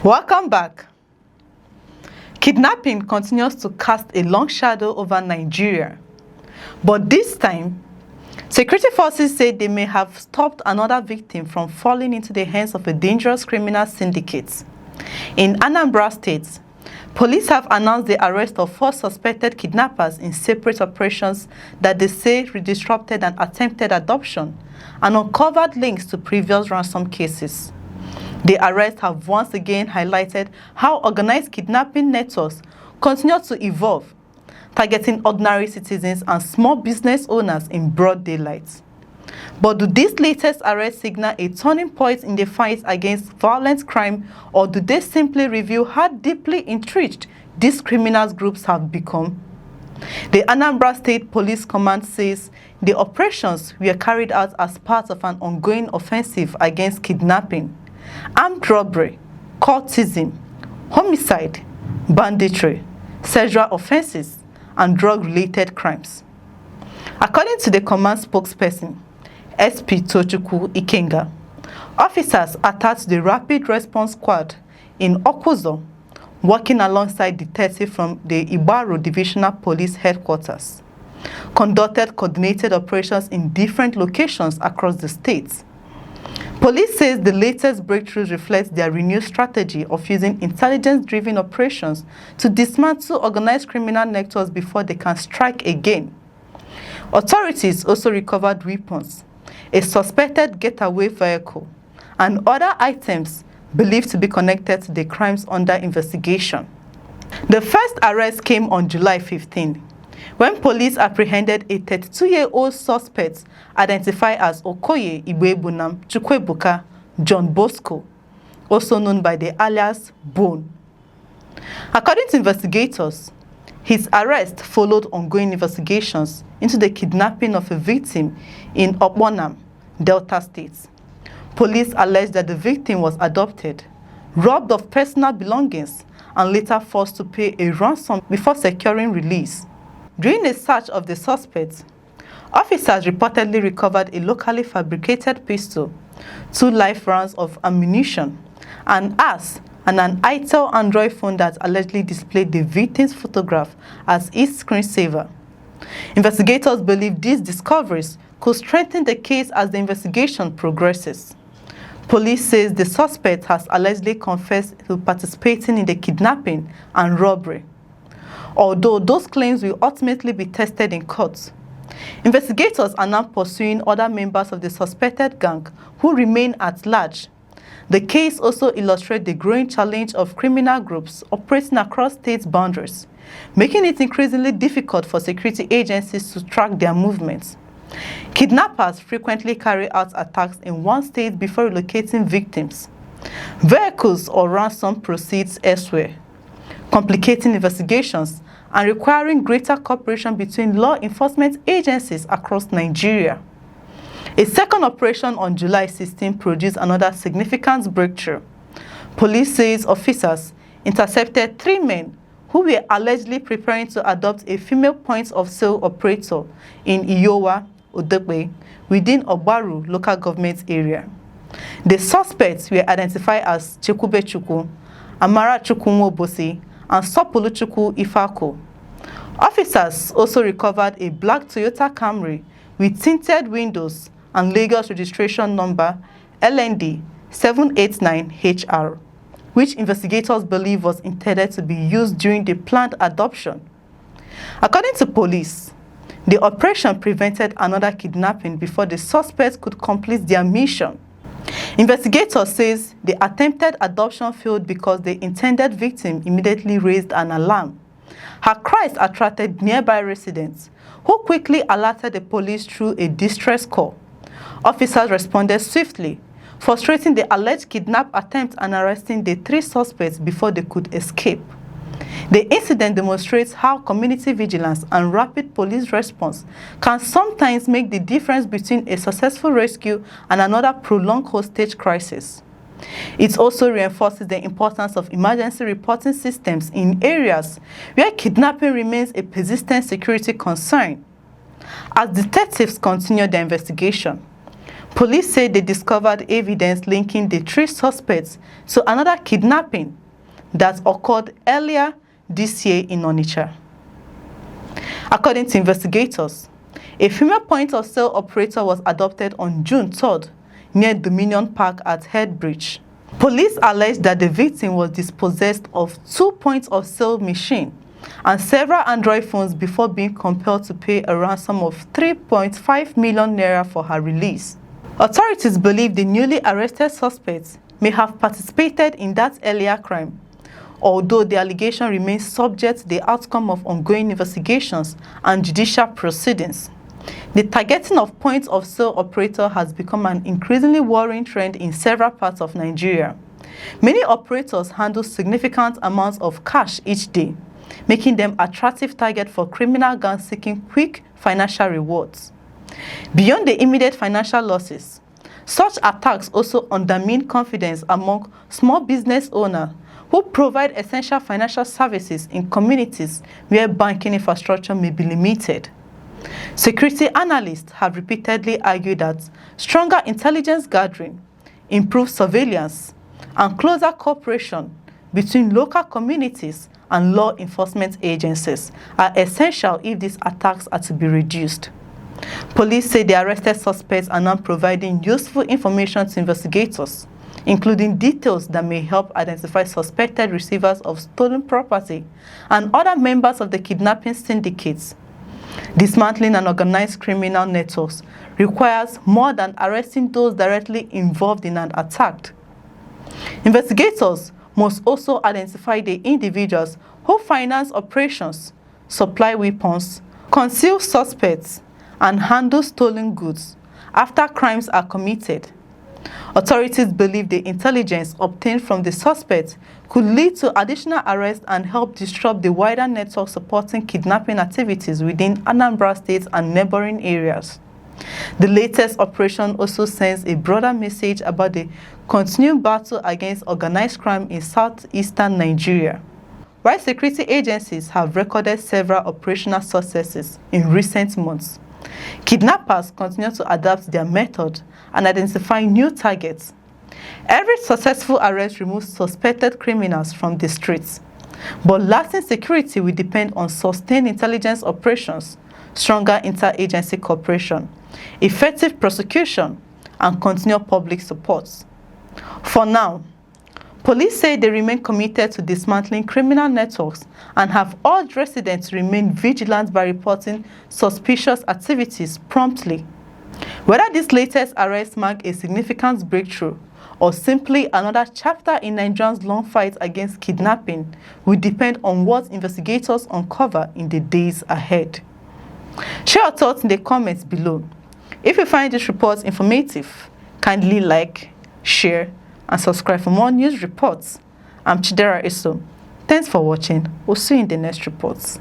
Welcome back. Kidnapping continues to cast a long shadow over Nigeria. But this time, security forces say they may have stopped another victim from falling into the hands of a dangerous criminal syndicate. In Anambra State, police have announced the arrest of 4 suspected kidnappers in separate operations that they say disrupted an attempted adoption and uncovered links to previous ransom cases. The arrests have once again highlighted how organized kidnapping networks continue to evolve, targeting ordinary citizens and small business owners in broad daylight. But do these latest arrests signal a turning point in the fight against violent crime, or do they simply reveal how deeply entrenched these criminal groups have become? The Anambra State Police Command says the operations were carried out as part of an ongoing offensive against kidnapping, armed robbery, cultism, homicide, banditry, sexual offenses, and drug-related crimes. According to the command spokesperson, SP Tochukwu Ikenga, officers attached the Rapid Response Squad in Okuzo, working alongside detectives from the Ibaro Divisional Police Headquarters, conducted coordinated operations in different locations across the state. Police says the latest breakthroughs reflect their renewed strategy of using intelligence-driven operations to dismantle organized criminal networks before they can strike again. Authorities also recovered weapons, a suspected getaway vehicle, and other items believed to be connected to the crimes under investigation. The first arrest came on July 15, when police apprehended a 32-year-old suspect identified as Okoye Igbebunam Chukwebuka John Bosco, also known by the alias Bone. According to investigators, his arrest followed ongoing investigations into the kidnapping of a victim in Okponam, Delta State. Police alleged that the victim was adopted, robbed of personal belongings, and later forced to pay a ransom before securing release. During a search of the suspect, officers reportedly recovered a locally fabricated pistol, 2 live rounds of ammunition, an axe, and an Itel Android phone that allegedly displayed the victim's photograph as its screensaver. Investigators believe these discoveries could strengthen the case as the investigation progresses. Police says the suspect has allegedly confessed to participating in the kidnapping and robbery, although those claims will ultimately be tested in court. Investigators are now pursuing other members of the suspected gang who remain at large. The case also illustrates the growing challenge of criminal groups operating across state boundaries, making it increasingly difficult for security agencies to track their movements. Kidnappers frequently carry out attacks in one state before relocating victims, vehicles or ransom proceeds elsewhere, complicating investigations and requiring greater cooperation between law enforcement agencies across Nigeria. A second operation on July 16 produced another significant breakthrough. Police says officers intercepted 3 men who were allegedly preparing to adopt a female point-of-sale operator in Iyowa, Odekwe, within Obaru local government area. The suspects were identified as Chekube Chukwu, Amara Chukwumobosi, and Sopolu Chukwu Ifako. Officers also recovered a black Toyota Camry with tinted windows and Lagos registration number LND 789HR, which investigators believe was intended to be used during the planned adoption. According to police, the operation prevented another kidnapping before the suspects could complete their mission. Investigators says the attempted adoption failed because the intended victim immediately raised an alarm. Her cries attracted nearby residents, who quickly alerted the police through a distress call. Officers responded swiftly, frustrating the alleged kidnap attempt and arresting the 3 suspects before they could escape. The incident demonstrates how community vigilance and rapid police response can sometimes make the difference between a successful rescue and another prolonged hostage crisis. It also reinforces the importance of emergency reporting systems in areas where kidnapping remains a persistent security concern. As detectives continue their investigation, Police say they discovered evidence linking the 3 suspects to another kidnapping that occurred earlier this year in Onitsha. According to investigators, a female point-of-sale operator was abducted on June 3rd near Dominion Park at Headbridge. Police alleged that the victim was dispossessed of 2 point-of-sale machines and several Android phones before being compelled to pay a ransom of 3.5 million naira for her release. Authorities believe the newly arrested suspects may have participated in that earlier crime, although the allegation remains subject to the outcome of ongoing investigations and judicial proceedings. The targeting of point-of-sale operators has become an increasingly worrying trend in several parts of Nigeria. Many operators handle significant amounts of cash each day, making them attractive targets for criminal gangs seeking quick financial rewards. Beyond the immediate financial losses, such attacks also undermine confidence among small business owners who provide essential financial services in communities where banking infrastructure may be limited. Security analysts have repeatedly argued that stronger intelligence gathering, improved surveillance, and closer cooperation between local communities and law enforcement agencies are essential if these attacks are to be reduced. Police say the arrested suspects are now providing useful information to investigators, including details that may help identify suspected receivers of stolen property and other members of the kidnapping syndicates. Dismantling an organized criminal networks requires more than arresting those directly involved in an attack. Investigators must also identify the individuals who finance operations, supply weapons, conceal suspects, and handle stolen goods after crimes are committed. Authorities believe the intelligence obtained from the suspects could lead to additional arrests and help disrupt the wider network supporting kidnapping activities within Anambra State and neighboring areas. The latest operation also sends a broader message about the continued battle against organized crime in southeastern Nigeria. While security agencies have recorded several operational successes in recent months, kidnappers continue to adapt their method and identify new targets. Every successful arrest removes suspected criminals from the streets, but lasting security will depend on sustained intelligence operations, stronger interagency cooperation, effective prosecution, and continued public support. For now, police say they remain committed to dismantling criminal networks and have urged residents to remain vigilant by reporting suspicious activities promptly. Whether this latest arrest marks a significant breakthrough or simply another chapter in Nigeria's long fight against kidnapping will depend on what investigators uncover in the days ahead. Share your thoughts in the comments below. If you find this report informative, kindly like, share, and subscribe for more news reports. I'm Chidera Iso. Thanks for watching. We'll see you in the next reports.